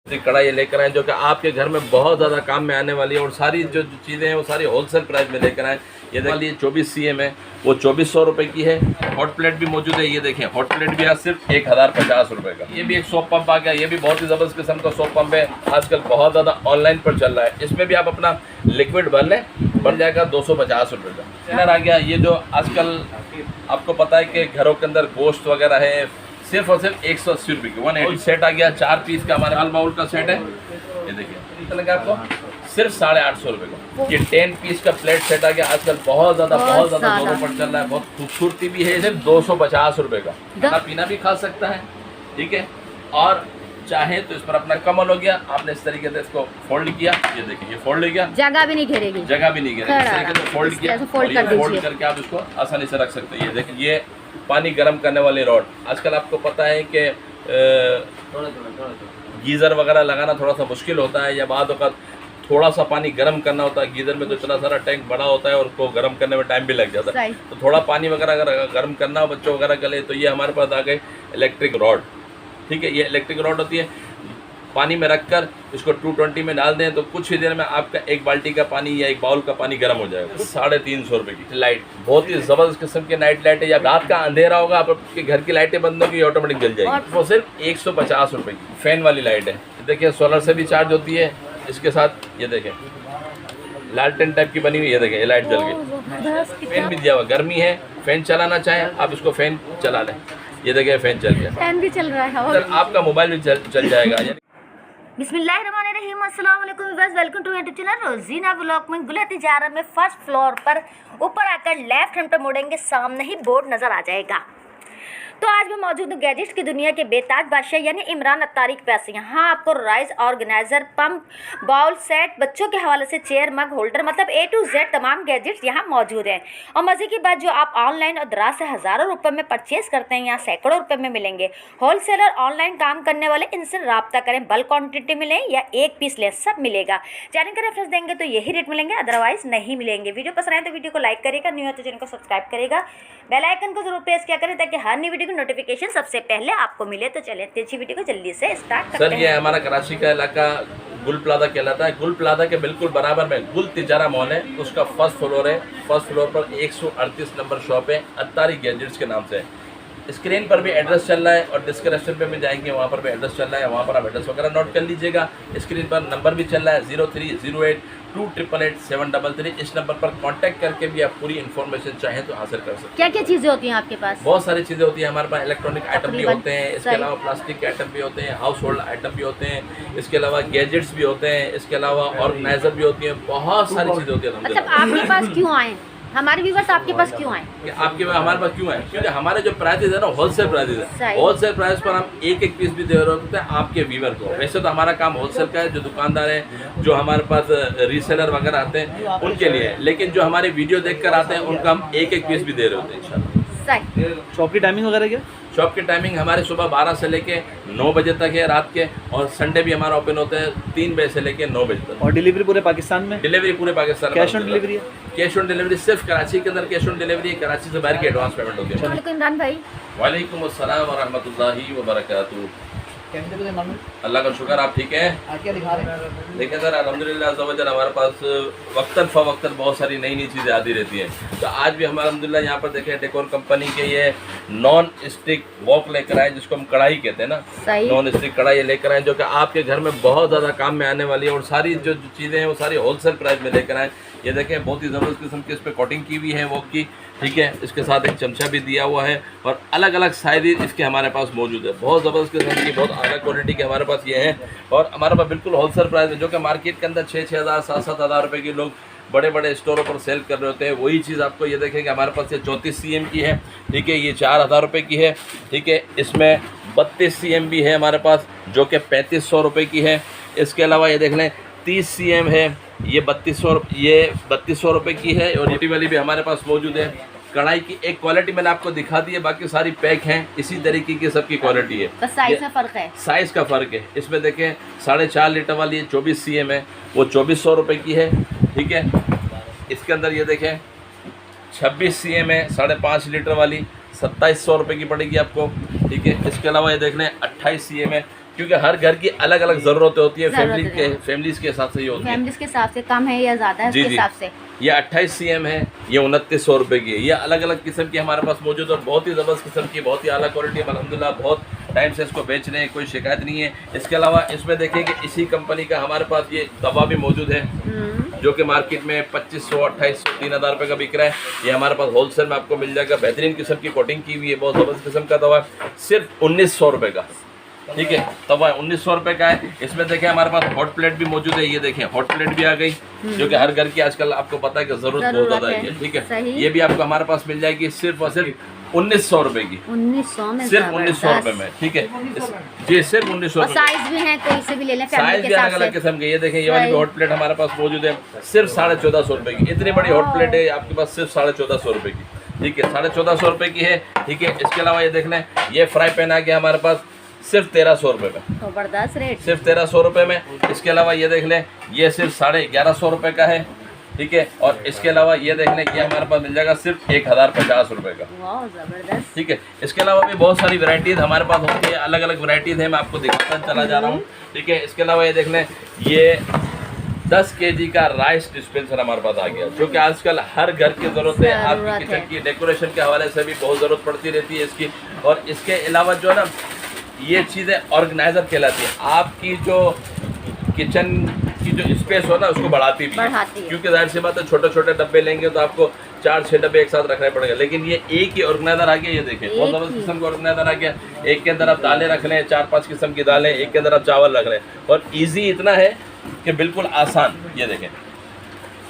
कढ़ाई लेकर आए जो कि आपके घर में बहुत ज़्यादा काम में आने वाली है और सारी जो चीज़ें हैं वो सारी होलसेल प्राइस में लेकर आए। ये देखिए 24 CM है, वो 2400 रुपये की है। हॉट प्लेट भी मौजूद है, ये देखें हॉट प्लेट भी आज सिर्फ 1050 रुपये का। ये भी एक सोप पंप आ गया, ये भी बहुत ही ज़बरदस्त किस्म का सोप पंप है, आजकल बहुत ज़्यादा ऑनलाइन पर चल रहा है। इसमें भी आप अपना लिक्विड भर लें, बन जाएगा 250 रुपये का। स्ट्रेनर आ गया, ये जो आजकल आपको पता है कि घरों के अंदर गोश्त वगैरह है, सिर्फ और सिर्फ 180 रुपये की 180 सेट आ गया। 4 पीस का हमारे दाल बाउल का सेट है, ये देखिए कितना लगा आपको, सिर्फ 850 रुपये का। ये 10 पीस का प्लेट सेट आ गया, आजकल बहुत ज़्यादा जोरों पर चल रहा है, बहुत खूबसूरती भी है, सिर्फ 250 रुपये का। खाना पीना भी खा सकता है, ठीक है। और चाहे तो इस पर अपना कमल हो गया, आपने इस तरीके से इसको फोल्ड किया, ये देखिए ये फोल्ड हो गया, जगह भी नहीं घेरेगी, जगह भी नहीं घेरेगी, इस तरीके से फोल्ड किया, फोल्ड करके आप इसको आसानी से रख सकते हैं। ये देखिए ये पानी गर्म करने वाली रॉड, आजकल आपको पता है कि गीज़र वगैरह लगाना थोड़ा सा मुश्किल होता है, या बाद वक़्त थोड़ा सा पानी गर्म करना होता है। गीज़र में तो इतना सारा टैंक बड़ा होता है और उसको गर्म करने में टाइम भी लग जाता है, तो थोड़ा पानी वगैरह अगर गर्म करना हो बच्चों वगैरह के लिए, तो ये हमारे पास आ गए इलेक्ट्रिक रॉड, ठीक है। ये इलेक्ट्रिक रॉड होती है, पानी में रखकर इसको 220 में डाल दें तो कुछ ही देर में आपका एक बाल्टी का पानी या एक बाउल का पानी गर्म हो जाएगा। 350 रुपये की लाइट, बहुत ही ज़बरदस्त किस्म की नाइट लाइट है, या रात का अंधेरा होगा आपके घर की लाइटें बंद होगी ऑटोमेटिक जल जाएगी। वो सिर्फ 150 रुपये की फ़ैन वाली लाइट है, देखिए सोलर से भी चार्ज होती है। इसके साथ ये देखें लालटेन टाइप की बनी हुई, ये देखें ये लाइट जल गई। फैन भी दिया हुआ, गर्मी है, फैन चलाना चाहें आप इसको फैन चला लें, ये देखिए फैन चल गया, फैन भी चल रहा है और आपका मोबाइल भी चल जाएगा। बिस्मिल्लाहिर्रहमानिर्रहीम, अस्सलाम वालेकुम viewers, welcome to YouTube channel Rozina vlog में। गुलती जा रहा में फर्स्ट फ्लोर पर ऊपर आकर लेफ्ट हैंड पर मुड़ेंगे, सामने ही बोर्ड नज़र आ जाएगा। तो आज मैं मौजूद हूँ गैजेट्स की दुनिया के बेताज बादशाह यानी इमरान अत्तारी के पास। यहाँ आपको rice organiser, pump, bowl set, बच्चों के हवाले से चेयर, मग होल्डर, मतलब A to Z तमाम गैजेट्स यहाँ मौजूद हैं। और मज़े की बात, जो आप ऑनलाइन और दराज से हज़ारों रुपये में परचेज़ करते हैं, यहाँ सैकड़ों रुपये में मिलेंगे। होलसेलर, ऑनलाइन काम करने वाले, इनसे रब्ता करें, बल्क क्वान्टिटी मिलें या एक पीस लें, सब मिलेगा। चैनल का रेफरेंस देंगे तो यही रेट मिलेंगे, अदरवाइज़ नहीं मिलेंगे। वीडियो पसंद आए तो वीडियो को लाइक करेगा, न्यू है तो चैनल को सब्सक्राइब करेगा, बेल आइकन को जरूर प्रेस किया करें ताकि हर नई वीडियो की नोटिफिकेशन सबसे पहले आपको मिले। तो चलें तेजी वीडियो को जल्दी से स्टार्ट करते हैं। सर ये हमारा कराची का इलाका गुल प्लाजा कहलाता है। गुल प्लाजा के बिल्कुल बराबर में गुल तिजारा मॉल है, उसका फर्स्ट फ्लोर है। फर्स्ट फ्लोर पर 138 नंबर शॉप है, अत्तारी गैजेट्स के नाम से। स्क्रीन पर भी एड्रेस चल रहा है और डिस्क्रिप्शन पे भी जाएंगे, वहाँ पर भी एड्रेस चल रहा है, वहाँ पर आप एड्रेस वगैरह नोट कर लीजिएगा। स्क्रीन पर नंबर भी चल रहा है 0308288873। इस नंबर पर कांटेक्ट करके भी आप पूरी इन्फॉर्मेशन चाहें तो हासिल कर सकते हैं। क्या क्या चीज़ें होती हैं आपके पास? बहुत सारी चीज़ें होती हैं हमारे पास, इलेक्ट्रॉनिक आइटम भी होते हैं, इसके अलावा प्लास्टिक के आइटम भी होते हैं, हाउस होल्ड आइटम भी होते हैं, इसके अलावा गैजेट्स भी होते हैं, इसके अलावा ऑर्गेनाइजर भी होती हैं, बहुत सारी चीज़ें होती हैं। अच्छा, आपके पास क्यों आए हमारे व्यूअर्स, आपके पास क्यों आए? आपके हमारे पास क्यों है? क्योंकि हमारे जो प्राइसेज है ना होलसेल प्राइसेज है, होलसेल प्राइस पर हम एक एक पीस भी दे रहे होते हैं आपके व्यूअर को। वैसे तो हमारा काम होलसेल का है, जो दुकानदार हैं, जो हमारे पास रीसेलर वगैरह आते हैं उनके लिए, लेकिन जो हमारे वीडियो देखकर आते हैं उनका हम एक एक पीस भी दे रहे होते हैं इंशाल्लाह। शॉप की टाइमिंग वगैरह क्या? शॉप की टाइमिंग हमारे सुबह 12 से लेके 9 बजे तक है रात के, और संडे भी हमारा ओपन होता है 3 बजे से लेके 9 बजे तक। और डिलीवरी पूरे पाकिस्तान में? डिलीवरी पूरे पाकिस्तान में। कैश ऑन डिलीवरी है? कैश ऑन डिलीवरी सिर्फ कराची के अंदर कैश ऑन डिलीवरी है, कराची से बाहर की एडवांस पेमेंट होती है। वालेकुम इमरान भाई। वालेकुम अस्सलाम व रहमतुल्लाहि व बरकातुहू। अल्लाह का शुक्र, आप ठीक है? क्या दिखा रहे हैं? देखिए सर अल्हम्दुलिल्लाह अज़्ज़वजल हमारे पास वक्तन फ़वक्तन बहुत सारी नई नई चीज़ें आती रहती हैं। तो आज भी हमारा अल्हम्दुलिल्लाह यहाँ पर देखें डेकोर कंपनी के ये नॉन स्टिक वॉक लेकर आए, जिसको हम कढ़ाई कहते हैं ना, नॉन स्टिक कढ़ाई लेकर आए, जो कि आपके घर में बहुत ज़्यादा काम में आने वाली है। और सारी जो चीज़ें हैं वो सारी होलसेल प्राइस में लेकर आए। ये देखें बहुत ही ज़बरदस्त किस्म की इस पर कोटिंग की हुई है वॉक की, ठीक है। इसके साथ एक चमचा भी दिया हुआ है और अलग अलग साइज़ इसके हमारे पास मौजूद है। बहुत ज़बरदस्त किस्म की, बहुत आला क्वालिटी के हमारे पास ये हैं, और हमारे पास बिल्कुल होलसेल प्राइस है, जो कि मार्केट के अंदर 6-6 हज़ार 7-7 हज़ार रुपये की लोग बड़े बड़े स्टोरों पर सेल कर रहे होते हैं। वही चीज़ आपको ये देखें कि हमारे पास ये 34 CM की है, ठीक है, ये 4000 रुपये की है, ठीक है। इसमें 32 CM भी है हमारे पास, जो कि 3500 रुपये की है। इसके अलावा ये देख लें 30 CM है, ये 3200 रुपये की है। और छोटी वाली भी हमारे पास मौजूद है। कढ़ाई की एक क्वालिटी मैंने आपको दिखा दी है, बाकी सारी पैक हैं, इसी तरीके की सबकी क्वालिटी है, बस साइज में फ़र्क है। साइज़ का फ़र्क है। इसमें देखें 4.5 लीटर वाली 24 CM है, वो 2400 रुपये की है, ठीक है। इसके अंदर ये देखें 26 CM है, 5.5 लीटर वाली 2700 रुपये की पड़ेगी आपको, ठीक है। इसके अलावा ये देख लें 28 CM है, क्योंकि हर घर की अलग अलग ज़रूरतें होती है, ज़रूरतें फैमिलीज के हिसाब से ये होती है। फैमिलीज के हिसाब से कम है या ज़्यादा है, जी उसके जी, हिसाब से। ये 28 cm है, ये 2900 रुपये की है। ये अलग अलग किस्म की हमारे पास मौजूद है और बहुत ही ज़बरदस्त किस्म की, बहुत ही आला क्वालिटी है। अल्हम्दुलिल्लाह बहुत टाइम से इसको बेच रहे हैं, कोई शिकायत नहीं है। इसके अलावा इसमें देखिए कि इसी कंपनी का हमारे पास ये तवा भी मौजूद है, जो कि मार्केट में 2500, 2800, 3000 रुपये का बिक रहा है। ये हमारे पास होलसेल में आपको मिल जाएगा। बेहतरीन किस्म की कोटिंग की हुई है, बहुत ज़बरदस्त किस्म का तवा, सिर्फ 1900 रुपये का। ठीक है, तवा 1900 रुपये का है। इसमें देखें हमारे पास हॉट प्लेट भी मौजूद है। ये देखें हॉट प्लेट भी आ गई, जो कि हर घर की आजकल आपको पता है कि ज़रूरत बहुत ज़्यादा है। ठीक है, ये भी आपको हमारे पास मिल जाएगी सिर्फ और सिर्फ 1900 रुपये की। 1900 में, सिर्फ 1900 रुपये में। ठीक है जी, सिर्फ 1900 और साइज भी है, कोई से भी ले लें, साइज भी अलग अलग किस्म के। ये देखें ये वाली हॉट प्लेट हमारे पास मौजूद है, सिर्फ 1450 रुपये की। इतनी बड़ी हॉट प्लेट है आपके पास सिर्फ 1450 रुपये की। ठीक है, 1450 रुपये की है। ठीक है, इसके अलावा ये देख लें, ये फ्राई पैन आ गया हमारे पास सिर्फ 1300 रुपये में। जबरदस्त रेट, सिर्फ 1300 रुपये में। इसके अलावा ये देख लें, ये सिर्फ 1150 रुपये का है। ठीक है, और इसके अलावा ये देख लें कि हमारे पास मिल जाएगा सिर्फ 1050 रुपये का। वाह जबरदस्त। ठीक है, इसके अलावा भी बहुत सारी वैरायटीज़ हमारे पास होती है, अलग अलग वैरायटीज़ हैं, मैं आपको दिखाता चला जा रहा हूँ। ठीक है, इसके अलावा ये देख लें, ये 10 kg का राइस डिस्पेंसर हमारे पास आ गया, जो कि आजकल हर घर की ज़रूरत है। आपकी किचन की डेकोरेशन के हवाले से भी बहुत ज़रूरत पड़ती रहती है इसकी। और इसके अलावा जो है ना, ये चीज़ें ऑर्गेनाइज़र कहलाती है। आपकी जो किचन की जो स्पेस हो ना, उसको बढ़ाती भी है। क्योंकि जाहिर सी बात है, छोटे छोटे डब्बे लेंगे तो आपको 4-6 डब्बे एक साथ रखने पड़ेंगे। लेकिन ये एक ही ऑर्गेनाइजर आ गया। ये देखें, बहुत ज़बरदस्त किस्म का ऑर्गेनाइजर आ गया। एक के अंदर आप दालें रख लें, 4-5 किस्म की दालें, एक के अंदर आप चावल रख लें। और ईजी इतना है कि बिल्कुल आसान। ये देखें,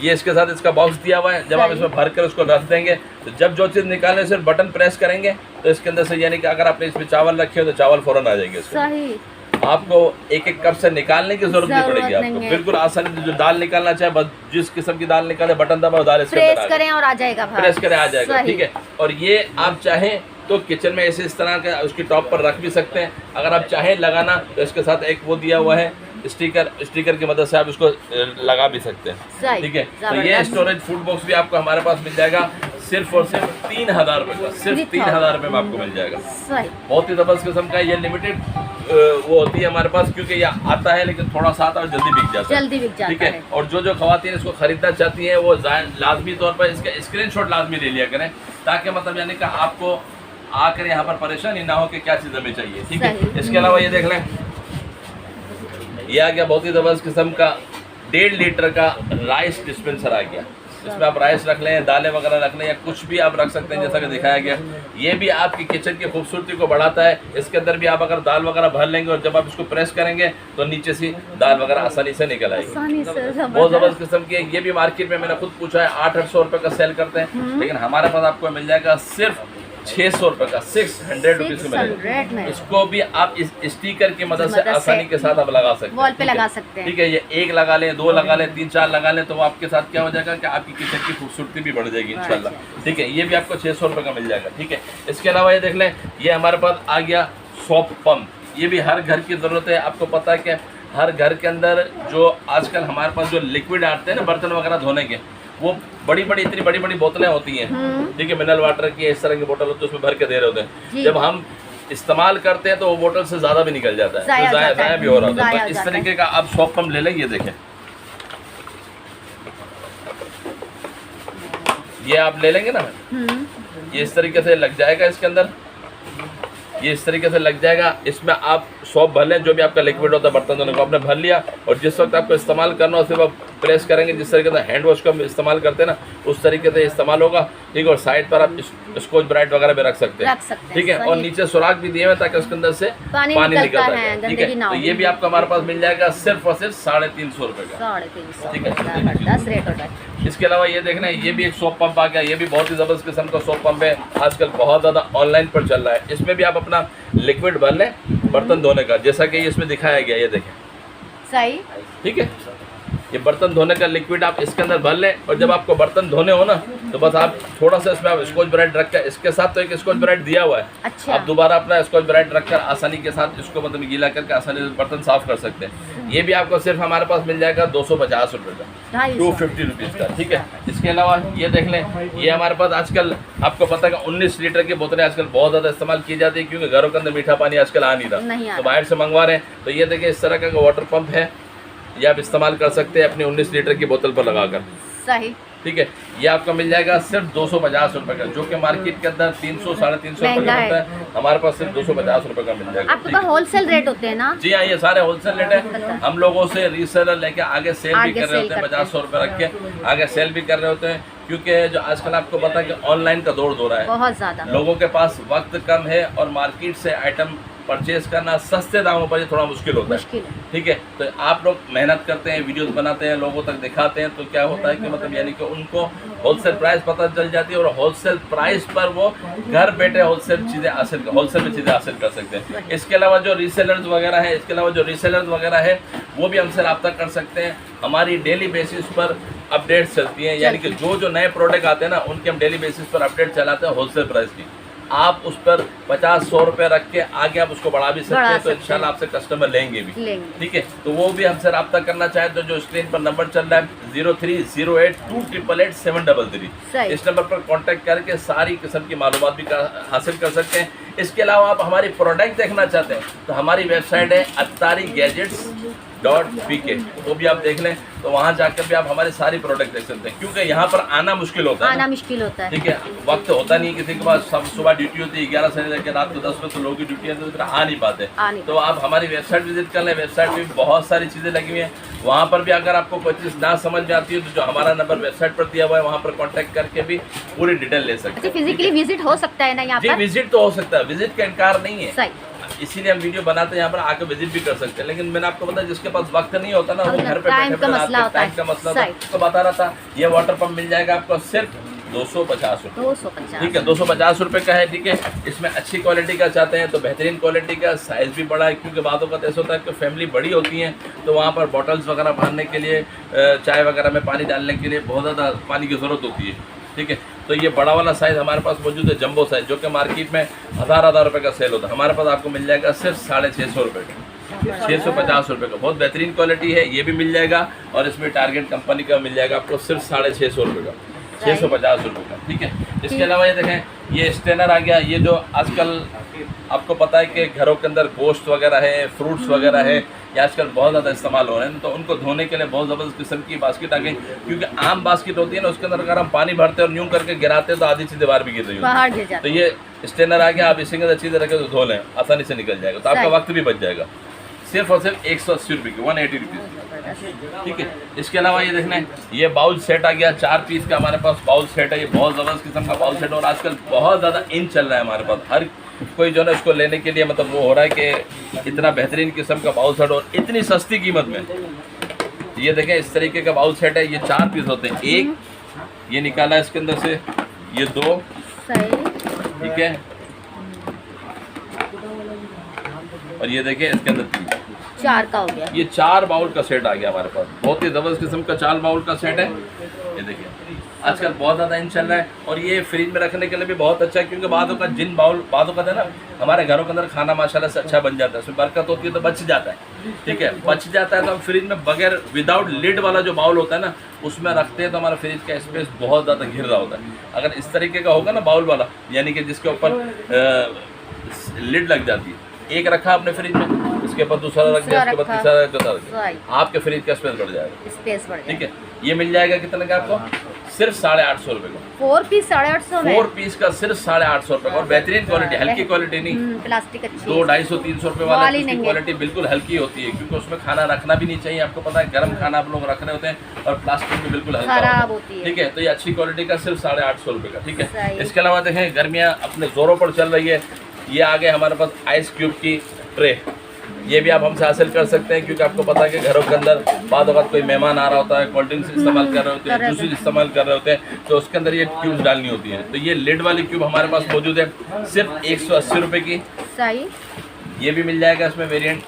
ये इसके साथ इसका बॉक्स दिया हुआ है। जब आप इसमें भर कर उसको रख देंगे तो जब जो चीज़ निकालें सिर्फ बटन प्रेस करेंगे तो इसके अंदर से, यानी कि अगर आपने इसमें चावल रखे हो तो चावल फ़ौरन आ जाएंगे इसमें। आपको एक एक कप से निकालने की जरूरत नहीं पड़ेगी। आपको बिल्कुल आसानी से जो दाल निकालना चाहे, बस जिस किस्म की दाल निकाले, बटन दबाओ, दाल इसके अंदर प्रेस करें और आ जाएगा, प्रेस करें आ जाएगा। ठीक है, और ये आप चाहें तो किचन में ऐसे इस तरह का उसकी टॉप पर रख भी सकते हैं। अगर आप चाहें लगाना तो इसके साथ एक वो दिया हुआ है स्टिकर की मदद से आप इसको लगा भी सकते हैं। ठीक है, तो ये स्टोरेज फूड बॉक्स भी आपको हमारे पास मिल जाएगा सिर्फ और सिर्फ 3000 रुपये का। सिर्फ 3000 रुपये में आपको मिल जाएगा। बहुत ही जबरदस्त किस्म का। ये लिमिटेड वो होती है हमारे पास, क्योंकि ये आता है लेकिन थोड़ा सा आता है और जल्दी बिक जाता है। ठीक है, और जो खवातीन इसको खरीदना चाहती हैं वो लाजमी तौर पर इसका स्क्रीनशॉट लाजमी ले लिया करें, ताकि मतलब यानी कि आपको आकर यहाँ पर परेशानी ना हो कि क्या चीज़ हमें चाहिए। ठीक है, इसके अलावा ये देख लें, ये आ गया बहुत ही ज़बरदस्त किस्म का 1.5 लीटर का राइस डिस्पेंसर आ गया। इसमें आप राइस रख लें, दालें वगैरह रख लें, या कुछ भी आप रख सकते हैं जैसा कि दिखाया गया। ये भी आपकी किचन की खूबसूरती को बढ़ाता है। इसके अंदर भी आप अगर दाल वगैरह भर लेंगे और जब आप इसको प्रेस करेंगे तो नीचे से दाल वगैरह आसानी से निकल आएगी। बहुत ज़बरदस्त किस्म की। ये भी मार्केट में मैंने खुद पूछा है 800-800 रुपये का सेल करते हैं, लेकिन हमारे पास आपको मिल जाएगा सिर्फ 600 रुपये का, 600 रुपीज़ में मिलेगा। इसको भी आप इस स्टिकर की मदद से आसानी के साथ आप लगा सकते हैं, वॉल पे लगा सकते हैं। ठीक है, ये 1 लगा लें, 2 लगा लें, 3-4 लगा लें, तो वो आपके साथ क्या हो जाएगा कि आपकी किचन की खूबसूरती भी बढ़ जाएगी इंशाल्लाह। ठीक है, ये भी आपको 600 रुपये का मिल जाएगा। ठीक है, इसके अलावा ये देख लें, ये हमारे पास आ गया सोप पंप। ये भी हर घर की ज़रूरत है। आपको पता है कि हर घर के अंदर जो आजकल हमारे पास जो लिक्विड आते हैं ना बर्तन वगैरह धोने के, वो इतनी बड़ी बड़ी बोतलें होती हैं। ठीक है, मिनरल वाटर की इस तरह की बोतल होती है, उसमें भर के दे रहे होते हैं। जब हम इस्तेमाल करते हैं तो वो बोतल से ज़्यादा भी निकल जाता है, ज़ाया भी हो रहा होता है। तो इस तरीके का आप सोप पंप ले लें। ये देखें, ये आप ले लेंगे ना, ये इस तरीके से लग जाएगा इसके अंदर, ये इस तरीके से लग जाएगा। इसमें आप सोप भर लें, जो भी आपका लिक्विड होता है बर्तन धोने को आपने भर लिया, और जिस वक्त आपको इस्तेमाल करना हो सिर्फ आप प्रेस करेंगे। जिस तरीके से हैंड वॉश का इस्तेमाल करते हैं ना, उस तरीके से इस्तेमाल होगा। ठीक है, और साइड पर आप स्कॉच ब्राइट वगैरह भी रख सकते हैं। ठीक है, और नीचे सुराख भी दिए हुए ताकि उसके अंदर से पानी निकलता है। ठीक है, तो ये भी आपको हमारे पास मिल जाएगा सिर्फ और सिर्फ 350 रुपये का। ठीक है, इसके अलावा ये देखना, ये भी एक सोप पंप आ गया। ये भी बहुत ही ज़बरदस्त किस्म का सोप पंप है, आजकल बहुत ज़्यादा ऑनलाइन पर चल रहा है। इसमें भी आप अपना लिक्विड भर लें बर्तन धोने का, जैसा कि इसमें दिखाया गया। ये देखें, सही। ठीक है, ये बर्तन धोने का लिक्विड आप इसके अंदर भर लें, और जब आपको बर्तन धोने हो ना तो बस आप थोड़ा सा इसमें आप स्कॉच ब्राइट रख कर, इसके साथ तो एक स्कॉच ब्राइट दिया हुआ है, अच्छा। आप दोबारा अपना स्कॉच ब्राइट रखकर आसानी के साथ इसको मतलब गीला करके आसानी से बर्तन साफ कर सकते हैं। ये भी आपको सिर्फ हमारे पास मिल जाएगा 250 रुपये का, 250 रुपीज़ का, ठीक है। इसके अलावा ये देख लें, ये हमारे पास आजकल आपको पता है 19 लीटर की बोतलें आजकल बहुत ज़्यादा इस्तेमाल की जाती है, क्योंकि घरों के अंदर मीठा पानी आजकल आ नहीं रहा, तो बाहर से मंगवा रहे हैं। तो ये देखिए इस तरह का वाटर पंप है, ये आप इस्तेमाल कर सकते हैं अपनी 19 लीटर की बोतल पर लगाकर, सही, ठीक है। ये आपका मिल जाएगा सिर्फ 250 रुपये का, जो कि मार्केट के अंदर 300 साढ़े 300 रुपये का होता है, हमारे पास सिर्फ 250 रुपये का मिल जाएगा। आपके पास होलसेल रेट होते हैं ना? जी हाँ, ये सारे होलसेल रेट है। हम लोगों से रीसेलर लेके आगे सेल भी कर रहे होते हैं, 50-100 रुपये रख के आगे सेल भी कर रहे होते हैं, क्योंकि जो आजकल आपको पता है कि ऑनलाइन का दौर हो रहा है, बहुत ज़्यादा लोगों के पास वक्त कम है और मार्केट से आइटम परचेज करना सस्ते दामों पर ये थोड़ा मुश्किल होता है, ठीक है। तो आप लोग मेहनत करते हैं, वीडियोस बनाते हैं, लोगों तक दिखाते हैं, तो क्या होता है कि मतलब यानी कि उनको होलसेल प्राइस पता चल जाती है और होलसेल प्राइस पर वो घर बैठे होलसेल में चीज़ें हासिल कर सकते हैं। इसके अलावा जो रीसेलर्स वगैरह है वो भी हमसे रब्ता कर सकते हैं। हमारी डेली बेसिस पर अपडेट्स चलती हैं, यानी कि जो नए प्रोडक्ट आते हैं ना उनके हम डेली बेसिस पर अपडेट चलाते हैं होलसेल प्राइस की। आप उस पर 50-100 रुपये रख के आगे आप उसको बढ़ा भी सकते हैं, तो इंशाल्लाह आपसे कस्टमर लेंगे भी, ठीक है। तो वो भी हमसे रब्ता करना चाहे तो जो स्क्रीन पर नंबर चल रहा है 0308288733, इस नंबर पर कांटेक्ट करके सारी किस्म की मालूमात भी हासिल कर सकते हैं। इसके अलावा आप हमारी प्रोडक्ट देखना चाहते हैं तो हमारी वेबसाइट है attarigadgets.pk, वो भी आप देख लें, तो वहाँ जाकर भी आप हमारी सारी प्रोडक्ट देख सकते हैं, क्योंकि यहाँ पर आना मुश्किल होता है, ठीक है। वक्त होता नहीं, किसी के पास सब सुबह ड्यूटी होती है 11 से लेकर रात को 10 बजे, तो लोगों की ड्यूटी है तो आ नहीं पाते, तो आप हमारी वेबसाइट विजिट कर लें। वेबसाइट में बहुत सारी चीज़ें लगी हुई हैं, वहाँ पर भी अगर आपको कोई चीज़ ना समझ में आती है तो जो हमारा नंबर वेबसाइट पर दिया हुआ है वहाँ पर कॉन्टैक्ट करके भी पूरी डिटेल ले सकते हैं। फिजिकली विजिट हो सकता है ना यहाँ पर? विजिट तो हो सकता है, विजिट का इनकार नहीं है, इसीलिए हम वीडियो बनाते हैं, यहाँ पर आकर विजिट भी कर सकते हैं। लेकिन मैंने आपको बताया जिसके पास वक्त नहीं होता ना, वो घर पे टाइम का मसला होता है, तो बता रहा था। ये वाटर पंप मिल जाएगा आपको सिर्फ 250 रुपये, ठीक है, 250 रुपये का है, ठीक है। इसमें अच्छी क्वालिटी का चाहते हैं तो बेहतरीन क्वालिटी का, साइज़ भी बड़ा है, क्योंकि बातों का ऐसा होता है कि फैमिली बड़ी होती है तो वहाँ पर बॉटल्स वगैरह भरने के लिए, चाय वगैरह में पानी डालने के लिए बहुत ज़्यादा पानी की ज़रूरत होती है, ठीक है। तो ये बड़ा वाला साइज़ हमारे पास मौजूद है, जंबो साइज़, जो कि मार्केट में हज़ार रुपये का सेल होता है, हमारे पास आपको मिल जाएगा सिर्फ 650 रुपये का, 650 रुपये का, बहुत बेहतरीन क्वालिटी है, ये भी मिल जाएगा। और इसमें टारगेट कंपनी का मिल जाएगा आपको सिर्फ 650 रुपये का, 650 रुपये का, ठीक है। इसके अलावा ये देखें, ये स्टेनर आ गया, ये जो आजकल आपको पता है कि घरों के अंदर गोश्त वगैरह है, फ्रूट्स वगैरह है, ये आजकल बहुत ज़्यादा इस्तेमाल हो रहे हैं, तो उनको धोने के लिए बहुत ज़बरदस्त किस्म की बास्केट आ गई, क्योंकि आम बास्केट होती है ना, उसके अंदर अगर हम पानी भरते हैं और यूँ करके गिराते हैं तो आधी चीज़ें बाहर भी गिर रही होती है, तो ये स्टेनर आ गया, आप इसी के अंदर चीज़ें रखें तो धो लें, आसानी से निकल जाएगा, तो आपका वक्त भी बच जाएगा। सिर्फ और सिर्फ 180 रुपये की, 180 रुपीज़, ठीक है। इसके अलावा ये देखना, ये बाउल सेट आ गया, 4 पीस का हमारे पास बाउल सेट है, ये बहुत ज़बरदस्त किस्म का बाउल सेट, और आजकल बहुत ज़्यादा इन चल रहा है हमारे पास, हर कोई जो है इसको लेने के लिए मतलब वो हो रहा है कि इतना बेहतरीन किस्म का बाउल सेट और इतनी सस्ती कीमत में। ये देखें, इस तरीके का बाउल सेट है, ये 4 पीस होते हैं, एक ये निकाला है इसके अंदर से, ये 2, ठीक है, और ये देखें इसके अंदर 3, 4 का हो गया, ये 4 बाउल का सेट आ गया हमारे पास, बहुत ही ज़बरदस्त किस्म का 4 बाउल का सेट है। ये देखिए आजकल बहुत ज़्यादा इन चल रहा है, और ये फ्रिज में रखने के लिए भी बहुत अच्छा है, क्योंकि बातों का है ना, हमारे घरों के अंदर खाना माशाल्लाह से अच्छा बन जाता है, उसमें बरकत होती है तो बच जाता है, ठीक है, बच जाता है। तो हम फ्रिज में बगैर विदाउट लिड वाला जो बाउल होता है ना, उसमें रखते हैं तो हमारा फ्रिज का स्पेस बहुत ज़्यादा घिर रहा होता है। अगर इस तरीके का होगा ना बाउल वाला, यानी कि जिसके ऊपर लिड लग जाती है, एक रखा आपने फ्रिज में, इसके ऊपर दूसरा रख दिया, उसके बाद तीसरा रख दिया, आपके फ्रिज का स्पेस बढ़ जाएगा, ठीक है। ये मिल जाएगा कितने का आपको? सिर्फ 850 रुपये का, 4 पीस 850 में, 4 पीस का सिर्फ 850 रुपये का, और बेहतरीन क्वालिटी, हल्की क्वालिटी नहीं, प्लास्टिक अच्छी, 200-250-300 रुपये वाली क्वालिटी बिल्कुल हल्की होती है, क्योंकि उसमें खाना रखना भी नहीं चाहिए, आपको पता है गर्म खाना आप लोग रख रहे होते हैं, और प्लास्टिक में बिल्कुल खराब होती है, ठीक है। तो ये अच्छी क्वालिटी का सिर्फ 850 रुपये का, ठीक है। इसके अलावा देखें, गर्मियाँ अपने जोरों पर चल रही है, ये आ गए हमारे पास आइस क्यूब की ट्रे, ये भी आप हमसे हासिल कर सकते हैं, क्योंकि आपको पता है कि घरों के अंदर बाद वक्त कोई मेहमान आ रहा होता है, कोल्ड ड्रिंक्स इस्तेमाल कर रहे होते हैं, जूसेस इस्तेमाल कर रहे होते हैं, तो उसके अंदर ये क्यूब्स डालनी होती है। तो ये लिड वाली क्यूब हमारे पास मौजूद है, सिर्फ 180 रुपये की, ये भी मिल जाएगा इसमें वेरिएंट,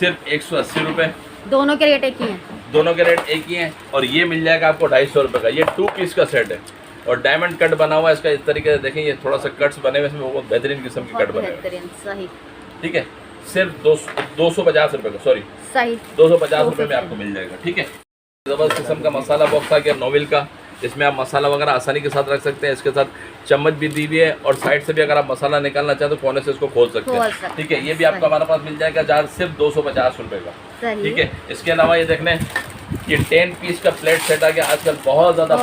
सिर्फ 180 रुपये, दोनों के रेट एक ही हैं, दोनों के रेट एक ही हैं। और ये मिल जाएगा आपको 250 रुपये का, ये 2 पीस का सेट है, और डायमंड कट बना हुआ है इसका, इस तरीके से देखें, ये थोड़ा सा कट्स बने हुए इसमें, बहुत बेहतरीन किस्म के कट बने हुए हैं। सही, ठीक है, सिर्फ 250 रुपये का, सॉरी सही 250 रुपये में आपको मिल जाएगा। ठीक है, ज़बरदस्त किस्म का मसाला बॉक्स आ गया नोवेल का, इसमें आप मसाला वगैरह आसानी के साथ रख सकते हैं। इसके साथ चम्मच भी दी हुई है और साइड से भी अगर आप मसाला निकालना चाहें तो कोने से इसको खोल सकते हैं। ठीक है, ये भी आपको हमारे पास मिल जाएगा जार सिर्फ 250 रुपये का। ठीक है, इसके अलावा ये देख लें, ये 10 पीस का प्लेट सेट आ गया, आजकल बहुत ज़्यादा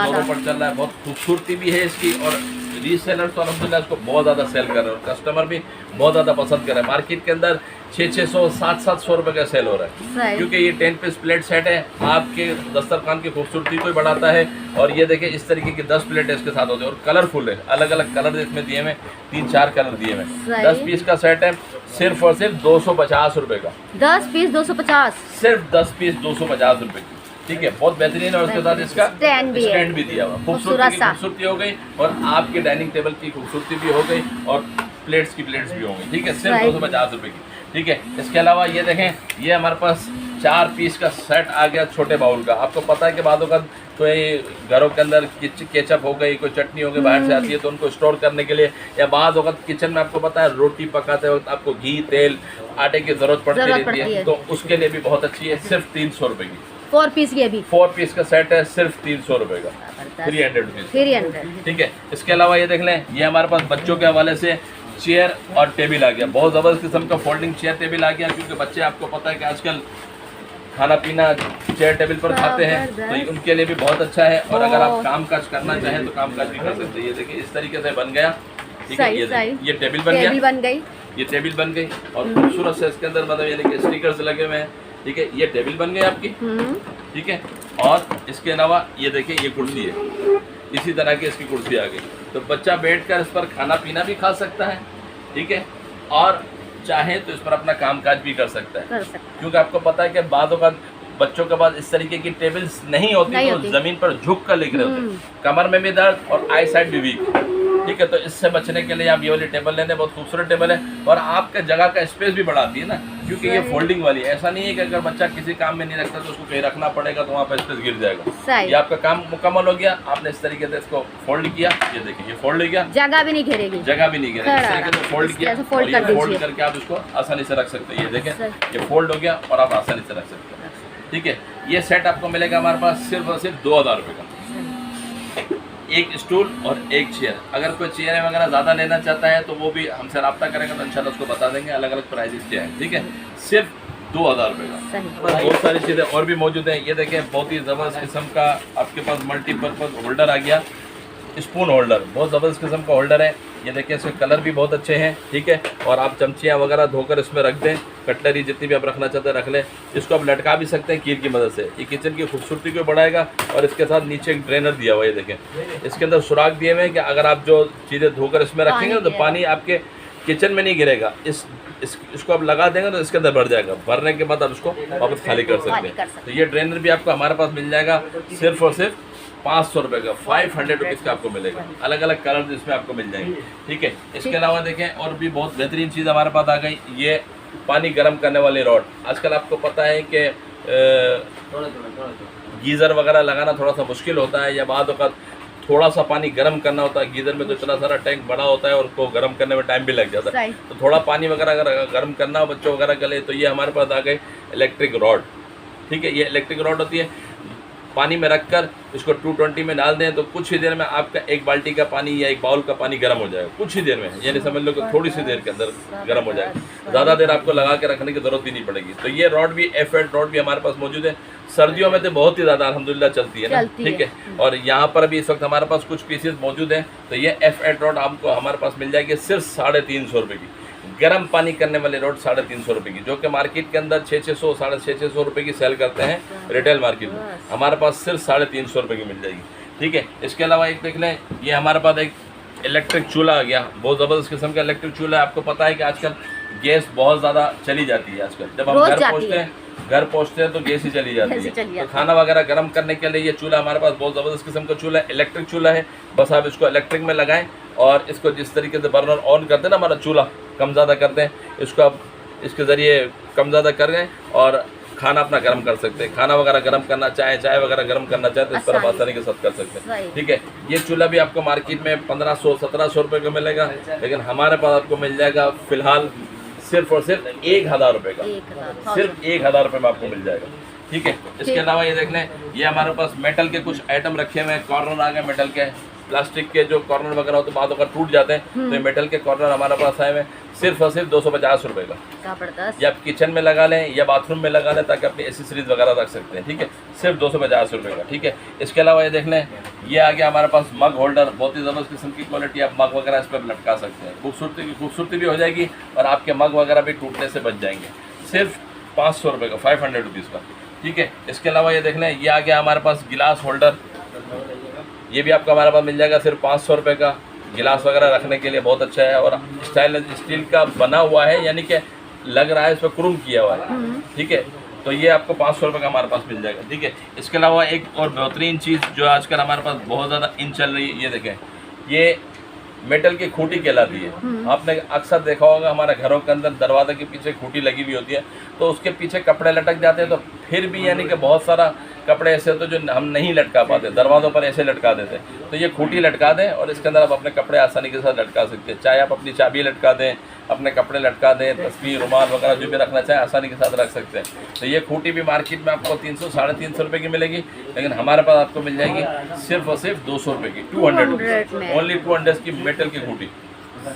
जोरों पर चल रहा है, बहुत खूबसूरती भी है इसकी, और रीसेलर तो अल्हम्दुलिल्लाह इसको बहुत ज़्यादा सेल कर रहे हैं और कस्टमर भी बहुत ज़्यादा पसंद कर रहे हैं। मार्केट के अंदर 600, 700 रुपये का सेल हो रहा है, क्योंकि ये 10 पीस प्लेट सेट है, आपके दस्तरखान की खूबसूरती को बढ़ाता है। और ये देखिए इस तरीके की 10 प्लेट इसके साथ होते हैं और कलरफुल है, अलग अलग कलर इसमें दिए हुए, 3-4 कलर दिए हुए। 10 पीस का सेट है, सिर्फ और सिर्फ 250 रुपये का। 10 पीस 250, सिर्फ 10 पीस 250 रुपये की। ठीक है, बहुत बेहतरीन है और उसके साथ इसका स्टैंड भी दिया हुआ, खूबसूरती हो गई और आपके डाइनिंग टेबल की खूबसूरती भी हो गई और प्लेट्स की प्लेट्स भी हो गई। ठीक है, सिर्फ 250 रुपये की। ठीक है, इसके अलावा ये देखें, ये हमारे पास 4 पीस का सेट आ गया छोटे बाउल का। आपको पता है कि बादों का कोई घरों के अंदर केचप हो गई, कोई चटनी हो गई बाहर से आती है, तो उनको स्टोर करने के लिए, या बाद वक्त किचन में आपको पता है रोटी पकाते वक्त आपको घी, तेल, आटे की ज़रूरत पड़ती रहती है, तो उसके लिए भी बहुत अच्छी है। सिर्फ 300 रुपये की 4 पीस की, अभी 4 पीस का सेट है, सिर्फ 300 रुपये का, 300 रुपीज़। 300। ठीक है, इसके अलावा ये देख लें, ये हमारे पास बच्चों के हवाले से चेयर और टेबल आ गया, बहुत ज़बरदस्त किस्म का फोल्डिंग चेयर टेबल आ गया, क्योंकि बच्चे आपको पता है कि आजकल खाना पीना चेयर टेबल पर खाते हैं, तो उनके लिए भी बहुत अच्छा है। और अगर आप काम काज करना चाहें तो काम काज भी कर सकते हैं। ये देखिए इस तरीके से बन गया। ठीक है, ये टेबल बन गया, ये टेबल बन गई और खूबसूरत से इसके अंदर मतलब यानी कि स्टिकर्स लगे हुए हैं। ठीक है, ये टेबल बन गई आपकी। ठीक है, और इसके अलावा ये देखिए ये कुर्सी है, इसी तरह की इसकी कुर्सी आ गई, तो बच्चा बैठकर इस पर खाना पीना भी खा सकता है। ठीक है, और चाहे तो इस पर अपना कामकाज भी कर सकता है, क्योंकि आपको पता है कि बादों का बच्चों के पास इस तरीके की टेबल्स नहीं होती, तो जमीन पर झुक कर लिख रहे होते, कमर में भी दर्द और आई साइड भी वीक। ठीक है, तो इससे बचने के लिए आप ये वाली टेबल लेने, बहुत खूबसूरत टेबल है और आपके जगह का स्पेस भी बढ़ाती है ना, क्योंकि ये फोल्डिंग वाली है। ऐसा नहीं है कि अगर बच्चा किसी काम में नहीं रखता तो उसको कहीं रखना पड़ेगा तो वहाँ पर स्पेस गिर जाएगा। ये आपका काम मुकम्मल हो गया, आपने इस तरीके से इसको फोल्ड किया, ये देखिए ये फोल्ड हो गया, जगह भी नहीं घेरेगी, इस तरीके से फोल्ड किया, फोल्ड करके आप इसको आसानी से रख सकते हैं। ये देखें ये फोल्ड हो गया और आप आसानी से रख सकते हैं। ठीक है, ये सेट आपको मिलेगा हमारे पास सिर्फ और सिर्फ 2000 रुपये का, एक स्टूल और एक चेयर। अगर कोई चेयर वगैरह ज़्यादा लेना चाहता है तो वो भी हमसे रब्ता करेगा तो इंशाल्लाह उसको बता देंगे अलग अलग प्राइजेस क्या है। ठीक है, सिर्फ 2000 रुपये का। बहुत सारी चीज़ें और भी मौजूद हैं। ये देखें बहुत ही ज़बरदस्त किस्म का आपके पास मल्टीपर्पज़ होल्डर आ गया, स्पून होल्डर, बहुत ज़बरदस्त किस्म का होल्डर है। ये देखिए इसके कलर भी बहुत अच्छे हैं। ठीक है, और आप चमचियाँ वगैरह धोकर इसमें रख दें, कटलरी जितनी भी आप रखना चाहते हैं रख लें। इसको आप लटका भी सकते हैं कील की मदद से, ये किचन की खूबसूरती को बढ़ाएगा। और इसके साथ नीचे एक ड्रेनर दिया हुआ है, ये देखें इसके अंदर सुराख दिए हुए हैं कि अगर आप जो चीज़ें धोकर इसमें रखेंगे तो पानी आपके किचन में नहीं गिरेगा। इसको आप लगा देंगे तो इसके अंदर भर जाएगा, भरने के बाद आप इसको वापस खाली कर सकते हैं। तो ये ड्रेनर भी आपको हमारे पास मिल जाएगा सिर्फ और सिर्फ 500 रुपये का, 500 रुपीज़ का आपको मिलेगा। अलग अलग कलर इसमें आपको मिल जाएंगे। ठीक है, इसके अलावा देखें और भी बहुत बेहतरीन चीज़ हमारे पास आ गई, ये पानी गर्म करने वाली रॉड। आजकल आपको पता है कि गीज़र वगैरह लगाना थोड़ा सा मुश्किल होता है, या बाद वक़्त थोड़ा सा पानी गर्म करना होता है। गीज़र में तो इतना सारा टैंक बड़ा होता है और उसको गर्म करने में टाइम भी लग जाता है, तो थोड़ा पानी वगैरह अगर गर्म करना हो बच्चों वगैरह के लिए तो ये हमारे पास आ गए इलेक्ट्रिक रॉड। ठीक है, ये इलेक्ट्रिक रॉड होती है, पानी में रखकर इसको 220 में डाल दें तो कुछ ही देर में आपका एक बाल्टी का पानी या एक बाउल का पानी गर्म हो जाएगा, कुछ ही देर में, यानी समझ लो कि थोड़ी सी देर के अंदर गर्म हो जाएगा, ज़्यादा देर आपको लगा के रखने की ज़रूरत भी नहीं पड़ेगी। तो ये रॉड भी F8 रॉड भी हमारे पास मौजूद है। सर्दियों में तो बहुत ही ज़्यादा अल्हम्दुलिल्लाह चलती है ना। ठीक है, और यहाँ पर भी इस वक्त हमारे पास कुछ पीसेस मौजूद हैं। तो ये F8 रॉड आपको हमारे पास मिल जाएगी सिर्फ 350 रुपये की, गर्म पानी करने वाले रॉड 350 रुपये की, जो कि मार्केट के अंदर 600 650 रुपये की सेल करते हैं रिटेल मार्केट में, हमारे पास सिर्फ 350 रुपये की मिल जाएगी। ठीक है, इसके अलावा एक देख लें, ये हमारे पास एक इलेक्ट्रिक चूल्हा आ गया, बहुत ज़बरदस्त किस्म का इलेक्ट्रिक चूल्हा है। आपको पता है कि आजकल गैस बहुत ज़्यादा चली जाती है, आजकल जब हम घर पहुँचते हैं तो गैस ही चली जाती है। तो खाना वगैरह गर्म करने के लिए ये चूल्हा हमारे पास बहुत ज़बरदस्त किस्म का चूल्हा है, इलेक्ट्रिक चूल्हा है। बस आप इसको इलेक्ट्रिक में लगाएं और इसको जिस तरीके से बर्नर ऑन करते हैं ना, हमारा चूल्हा कम ज़्यादा करते हैं, इसको आप इसके ज़रिए कम ज़्यादा कर गए और खाना अपना गर्म कर सकते हैं, खाना वगैरह गर्म करना चाहे, चाय वगैरह गर्म करना चाहे तो इस पर आप आसानी के साथ कर सकते हैं। Right. ठीक है, ये चूल्हा भी आपको मार्केट में 1500-1700 रुपये का मिलेगा, लेकिन हमारे पास आपको मिल जाएगा फिलहाल सिर्फ और सिर्फ 1000 रुपये का, 1000 सिर्फ 1000 रुपये में आपको मिल जाएगा। ठीक है, इसके अलावा ये देख लें, ये हमारे पास मेटल के कुछ आइटम रखे हुए हैं, कॉर्नर आ गए मेटल के, प्लास्टिक के जो कॉर्नर वगैरह होते बाद अगर टूट जाते हैं तो ये मेटल के कॉर्नर हमारे पास आए हुए हैं, सिर्फ और सिर्फ 250 रुपये का। जबरदस्त। ये आप किचन में लगा लें या बाथरूम में लगा लें ताकि अपनी एसेसरीज वगैरह रख सकते हैं। ठीक है, सिर्फ 250 रुपये का। ठीक है, इसके अलावा ये देख लें, ये आ गया हमारे पास मग होल्डर, बहुत ही ज़बरदस्त किस्म की क्वालिटी, आप मग वगैरह इस पर लटका सकते हैं, खूबसूरती भी हो जाएगी और आपके मग वगैरह भी टूटने से बच जाएंगे, सिर्फ 500 रुपये का, 500 रुपीज़ का। ठीक है, इसके अलावा ये देख लें, ये आ गया हमारे पास गिलास होल्डर, ये भी आपको हमारे पास मिल जाएगा सिर्फ 500 रुपये का। गिलास वगैरह रखने के लिए बहुत अच्छा है और स्टेनलेस स्टील का बना हुआ है, यानी कि लग रहा है इस पर क्रोम किया हुआ है। ठीक है, तो ये आपको 500 रुपये का हमारे पास मिल जाएगा। ठीक है, इसके अलावा एक और बेहतरीन चीज़ जो आजकल हमारे पास बहुत ज़्यादा इन चल रही है, ये देखें, ये मेटल की खूंटी कहलाती है। आपने अक्सर देखा होगा हमारे घरों के अंदर दरवाजे के पीछे खूंटी लगी हुई होती है, तो उसके पीछे कपड़े लटक जाते हैं, तो फिर भी यानी कि बहुत सारा कपड़े ऐसे होते हैं जो हम नहीं लटका पाते, दरवाज़ों पर ऐसे लटका देते हैं। तो ये खूंटी लटका दें और इसके अंदर आप अपने कपड़े आसानी के साथ लटका सकते हैं, चाहे आप अपनी चाबी लटका दें, अपने कपड़े लटका दें, तस्वीर, रुमाल वगैरह जो भी रखना चाहें आसानी के साथ रख सकते हैं। तो ये खूंटी भी मार्केट में आपको 300-350 रुपये की मिलेगी, लेकिन हमारे पास आपको मिल जाएगी सिर्फ और सिर्फ 200 रुपये की, 200 में। ओनली 200 की मेटल की खूंटी।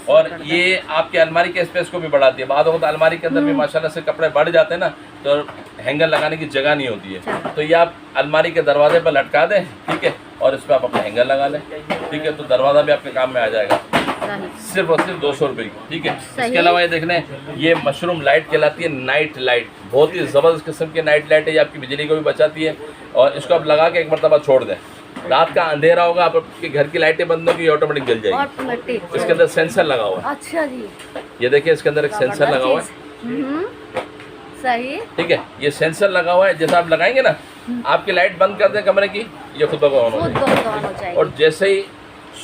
और ये आपके अलमारी के स्पेस को भी बढ़ाती है। बाद होता है अलमारी के अंदर भी माशाल्लाह से कपड़े बढ़ जाते हैं ना, तो हैंगर लगाने की जगह नहीं होती है, तो ये आप अलमारी के दरवाजे पर लटका दें। ठीक है, और इस पर आप अपना हैंगर लगा लें। ठीक है, तो दरवाज़ा भी आपके काम में आ जाएगा, सिर्फ और सिर्फ 200 रुपये की। ठीक है, इसके अलावा ये देख लें, ये मशरूम लाइट कहलाती है, नाइट लाइट, बहुत ही ज़बरदस्त किस्म की नाइट लाइट है, ये आपकी बिजली को भी बचाती है। और इसको आप लगा के एक मरतबा छोड़ दें, रात का अंधेरा होगा, आपके घर की लाइटें बंद होगी, ऑटोमेटिक जल जाएगी। इसके अंदर सेंसर लगा हुआ है। अच्छा जी, ये देखिए, इसके अंदर एक सेंसर लगा हुआ है। सही। ठीक है, ये सेंसर लगा हुआ है, जैसा आप लगाएंगे ना, आपकी लाइट बंद कर दें कमरे की, ये खुद ब खुद ऑन हो जाएगी, और जैसे ही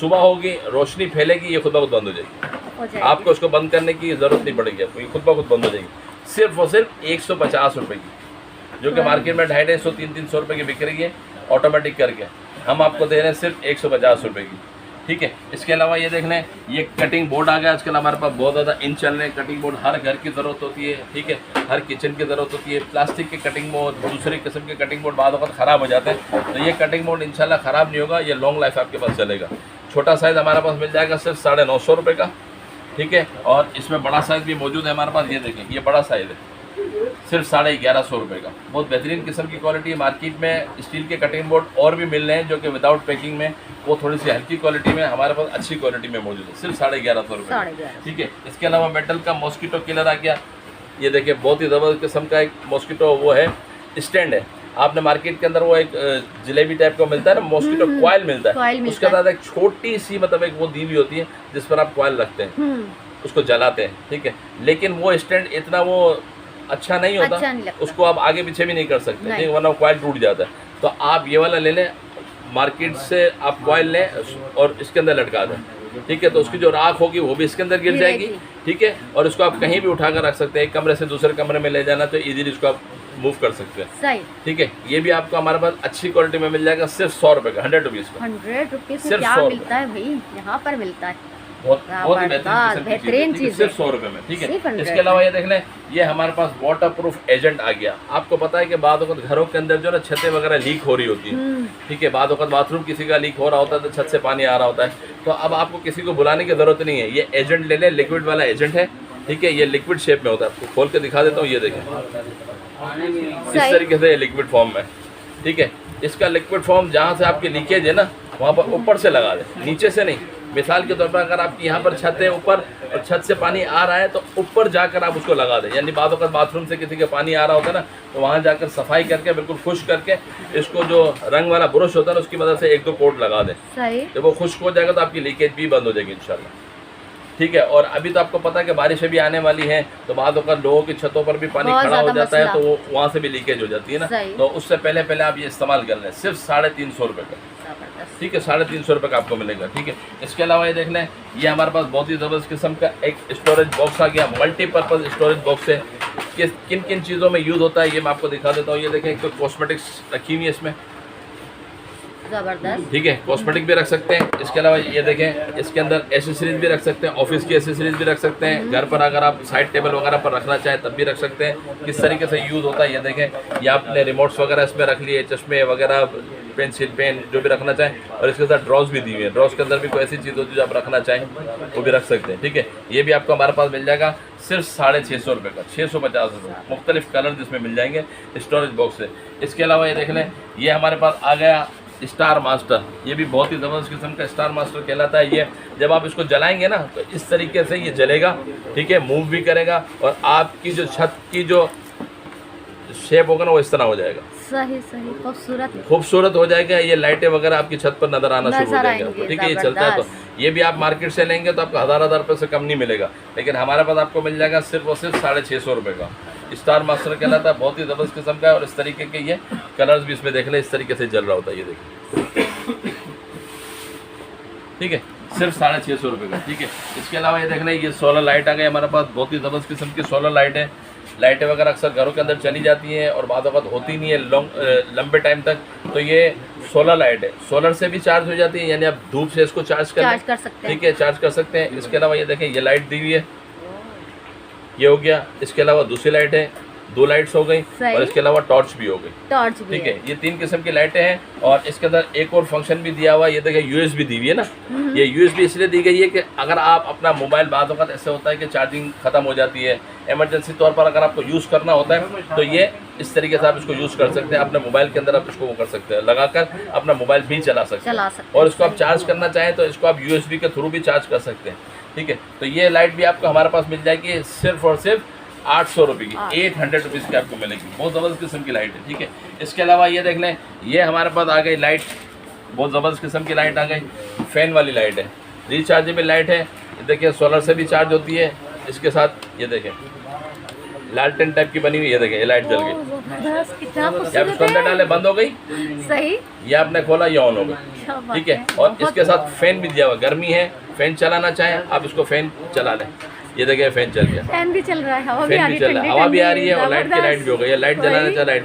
सुबह होगी रोशनी फैलेगी, ये खुद ब खुद बंद हो जाएगी। आपको उसको बंद करने की ज़रूरत नहीं पड़ेगी, आपको ये खुद ब खुद बंद हो जाएगी। सिर्फ और सिर्फ 150 रुपये की, जो कि मार्केट में 250-300 रुपये की बिक रही है ऑटोमेटिक करके, हम आपको दे रहे हैं सिर्फ 150 रुपये की। ठीक है, इसके अलावा ये देख लें, ये कटिंग बोर्ड आ गया आजकल हमारे पास, बहुत ज़्यादा इन चल रहे हैं। कटिंग बोर्ड हर घर की ज़रूरत होती है। ठीक है, हर किचन की ज़रूरत होती है। प्लास्टिक के कटिंग बोर्ड, दूसरे किस्म के कटिंग बोर्ड बाद वक्त ख़राब हो जाते हैं, तो ये कटिंग बोर्ड इंशाल्लाह ख़राब नहीं होगा, ये लॉन्ग लाइफ आपके पास चलेगा। छोटा साइज़ हमारे पास मिल जाएगा सिर्फ 950 रुपये का। ठीक है, और इसमें बड़ा साइज़ भी मौजूद है हमारे पास, ये देखें, ये बड़ा साइज़ है, सिर्फ 1150 रुपये का। बहुत बेहतरीन किस्म की क्वालिटी है। मार्केट में स्टील के कटिंग बोर्ड और भी मिल रहे हैं जो कि विदाउट पैकिंग में, वो थोड़ी सी हल्की क्वालिटी में, हमारे पास अच्छी क्वालिटी में मौजूद है, सिर्फ 1150 रुपये। ठीक है, इसके अलावा मेटल का मॉस्किटो किलर आ गया, ये देखिए, बहुत ही ज़बरदस्त किस्म का एक मॉस्किटो वो है, स्टैंड है। आपने मार्केट के अंदर वो एक जलेबी टाइप का मिलता है ना, मॉस्किटो कॉइल मिलता है, उसके साथ एक छोटी सी मतलब एक वो दी हुई होती है जिस पर आप कॉइल रखते हैं, उसको जलाते हैं। ठीक है, लेकिन वो स्टैंड इतना वो अच्छा नहीं होता, उसको आप आगे पीछे भी नहीं कर सकते, ठीक, वरना कॉइल टूट जाता है। तो आप ये वाला ले लें मार्केट से, आप कॉइल लें और इसके अंदर लटका दें। ठीक है, तो उसकी जो राख होगी वो भी इसके अंदर गिर जाएगी। ठीक है, और इसको आप कहीं भी उठाकर रख सकते हैं, एक कमरे से दूसरे कमरे में ले जाना तो इजीली इसको आप मूव कर सकते हैं। ठीक है, ये भी आपको हमारे पास अच्छी क्वालिटी में मिल जाएगा, सिर्फ 100 रुपये का, 100 रुपीज़ का। 100 रुपीज़ में क्या मिलता है भाई, यहाँ पर मिलता है, बहुत बेहतरीन चीज़, सिर्फ 100 रुपये में। ठीक है, इसके अलावा ये देख लें, ये हमारे पास वाटर प्रूफ एजेंट आ गया। आपको पता है कि बाद वक्त घरों के अंदर जो ना छतें वगैरह लीक हो रही होती है। ठीक है, बाद वक्त बाथरूम किसी का लीक हो रहा होता है तो छत से पानी आ रहा होता है, तो अब आपको किसी को बुलाने की ज़रूरत नहीं है, ये एजेंट ले लें, लिक्विड वाला एजेंट है। ठीक है, ये लिक्विड शेप में होता है, आपको खोल के दिखा देता हूँ, ये देखें, इस तरीके से लिक्विड फॉर्म में। ठीक है, इसका लिक्विड फॉर्म जहाँ से आपकी लीकेज है ना, वहाँ पर ऊपर से लगा दें, नीचे से नहीं। मिसाल के तौर पर अगर आपकी यहाँ पर छत है ऊपर और छत से पानी आ रहा है तो ऊपर जाकर आप उसको लगा दें, यानी बाद वक्त बाथरूम से किसी के पानी आ रहा होता है ना, तो वहाँ जाकर सफाई करके बिल्कुल खुश्क करके इसको जो रंग वाला ब्रश होता है ना उसकी मदद से 1-2 कोट लगा दें। जब वो खुश्क हो जाएगा तो आपकी लीकेज भी बंद हो जाएगी इंशाल्लाह। ठीक है, और अभी तो आपको पता है कि बारिशें भी आने वाली हैं, तो बाद वक्त लोगों की छतों पर भी पानी खड़ा हो जाता है, तो वो वहाँ से भी लीकेज हो जाती है ना, तो उससे पहले आप ये इस्तेमाल कर लें, सिर्फ 350 रुपये का। ठीक है, 350 रुपये का आपको मिलेगा। ठीक है, इसके अलावा ये देख लें, ये हमारे पास बहुत ही ज़बरदस्त किस्म का एक स्टोरेज बॉक्स आ गया, मल्टीपर्पज़ स्टोरेज बॉक्स है। किन किन चीज़ों में यूज़ होता है ये मैं आपको दिखा देता हूँ। ये देखें, एक तो कॉस्मेटिक्स रखी हुई है इसमें, जबरदस्त। ठीक है, कॉस्मेटिक भी रख सकते हैं। इसके अलावा ये देखें, इसके अंदर एसेसरीज भी रख सकते हैं, ऑफिस की एसेसरीज भी रख सकते हैं। घर पर अगर आप साइड टेबल वगैरह पर रखना चाहें तब भी रख सकते हैं। किस तरीके से यूज़ होता है ये देखें, ये आपने रिमोट्स वगैरह इसमें रख लिए, चश्मे वगैरह, पेंसिल, पेन जो भी रखना चाहें। और इसके साथ ड्रॉज भी दी हुई है, ड्रॉज के अंदर भी कोई ऐसी चीज़ होती है जो आप रखना चाहें वो भी रख सकते हैं। ठीक है, ये भी आपको हमारे पास मिल जाएगा सिर्फ 650 रुपये का, 650 रुपये, मुख्तलिफ कलर जिसमें मिल जाएंगे स्टोरेज बॉक्स से। इसके अलावा ये देख लें, ये हमारे पास आ गया स्टार मास्टर। ये भी बहुत ही ज़बरदस्त किस्म का स्टार मास्टर कहलाता है। ये जब आप इसको जलाएंगे ना तो इस तरीके से ये जलेगा, ठीक है, मूव भी करेगा और आपकी जो छत की जो शेप होगा ना वो इस तरह हो जाएगा, सही सही, खूबसूरत हो जाएगा। ये लाइटें वगैरह आपकी छत पर नजर आना शुरू हो जाएंगे आपको। ठीक है, ये चलता है। तो ये भी आप मार्केट से लेंगे तो आपको हज़ार रुपये से कम नहीं मिलेगा, लेकिन हमारे पास आपको मिल जाएगा सिर्फ और सिर्फ 650 रुपये का। स्टार मास्टर कहलाता है, बहुत ही ज़बरदस्त किस्म का है। और इस तरीके के ये कलर्स भी इसमें देख लें, इस तरीके से जल रहा होता है, ये देखिए, ठीक है, सिर्फ 650 रुपये का। ठीक है, इसके अलावा ये देख लें, ये सोलर लाइट आ गई हमारे पास, बहुत ही ज़बरदस्त किस्म की सोलर लाइट है। लाइटें वगैरह अक्सर घरों के अंदर चली जाती हैं और बाद वक्त होती नहीं है लंबे टाइम तक, तो ये सोलर लाइट है, सोलर से भी चार्ज हो जाती है, यानी आप धूप से इसको चार्ज कर सकते हैं। ठीक है, चार्ज कर सकते हैं। इसके अलावा ये देखें, ये लाइट दी हुई है, ये हो गया। इसके अलावा दूसरी लाइट है, 2 लाइट्स हो गई और इसके अलावा टॉर्च भी हो गई। ठीक है, ये 3 किस्म की लाइटें हैं। और इसके अंदर एक और फंक्शन भी दिया हुआ है, ये देखिए USB दी हुई है ना। ये USB इसलिए दी गई है कि अगर आप अपना मोबाइल, बाद वक्त ऐसे होता है कि चार्जिंग ख़त्म हो जाती है, इमरजेंसी तौर पर अगर आपको यूज़ करना होता है तो ये इस तरीके से आप इसको यूज़ कर सकते हैं। अपने मोबाइल के अंदर आप इसको वो कर सकते हैं, लगाकर अपना मोबाइल भी चला सकते हैं। और इसको आप चार्ज करना चाहें तो इसको आप USB के थ्रू भी चार्ज कर सकते हैं। ठीक है, तो ये लाइट भी आपको हमारे पास मिल जाएगी सिर्फ और सिर्फ 800 रुपये की, 800 रुपीज़ की आपको मिलेगी। बहुत ज़बरदस्त किस्म की लाइट है। ठीक है, इसके अलावा ये देख लें, ये हमारे पास आ गई लाइट, बहुत ज़बरदस्त किस्म की लाइट आ गई, फ़ैन वाली लाइट है, रिचार्जेबल लाइट है। देखिए, सोलर से भी चार्ज होती है। इसके साथ ये देखें, लालटेन टाइप की बनी हुई, ये देखें, ये लाइट जल गई। आप इसको अंदर डाले, बंद हो गई, सही, ये आपने खोला, ये ऑन हो गई। ठीक है, और इसके साथ फ़ैन भी दिया हुआ, गर्मी है, फ़ैन चलाना चाहें आप इसको फ़ैन चला लें। ये देखिए, फैन चल गया, फैन भी चल रहा है, हवा भी आ रही है, हवा भी आ रही है और लाइट की लाइट भी हो गई है। लाइट जलाना चाहे लाइट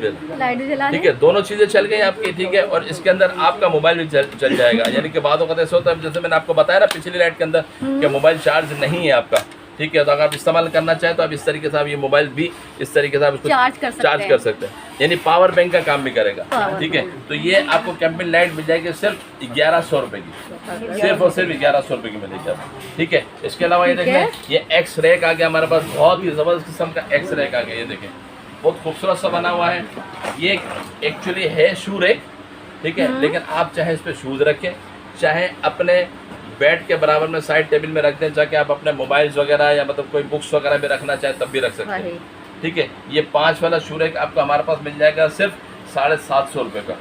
जला, ठीक है, दोनों चीज़ें चल गई आपकी। ठीक है, और इसके अंदर आपका मोबाइल भी चल जाएगा। यानी कि बाद वक्त ऐसा होता है, जैसे मैंने आपको बताया ना पिछली लाइट के अंदर, कि मोबाइल चार्ज नहीं है आपका। ठीक है, तो अगर आप इस्तेमाल करना चाहें तो आप इस तरीके से आप ये मोबाइल भी इस तरीके से आप इसको चार्ज कर सकते हैं, यानी पावर बैंक का काम भी करेगा। ठीक है, तो ये आपको कैंपिंग लाइट मिल जाएगी सिर्फ 1100 रुपये की, सिर्फ और सिर्फ 1100 रुपये की मिलेगी आपको। ठीक है, इसके अलावा ये देखें, ये एक्स रैक आ गया हमारे पास, बहुत ही ज़बरदस्त किस्म का एक्स रैक आ गया। ये देखें, बहुत खूबसूरत सा बना हुआ है। ये एक्चुअली है शू रैक, ठीक है, लेकिन आप चाहे इस पर शूज़ रखें, चाहे अपने बेड के बराबर में साइड टेबल में रख दें, जाके आप अपने मोबाइल्स वगैरह या मतलब कोई बुक्स वगैरह भी रखना चाहें तब भी रख सकते हैं। ठीक है, ये 5 वाला शू रैक आपको हमारे पास मिल जाएगा सिर्फ 750 रुपये का।